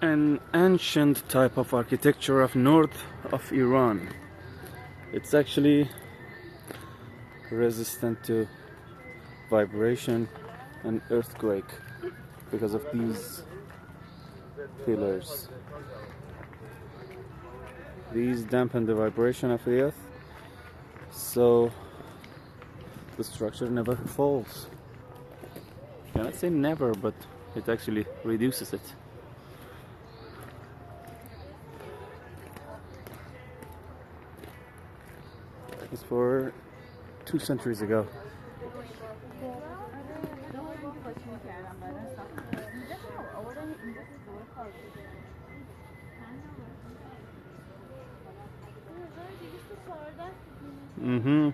an ancient type of architecture of north of Iran. It's actually resistant to vibration and earthquake because of these pillars. These dampen the vibration of the earth, so the structure never falls. Cannot say never, but it actually reduces it. It's for 2 centuries ago. Mm-hmm.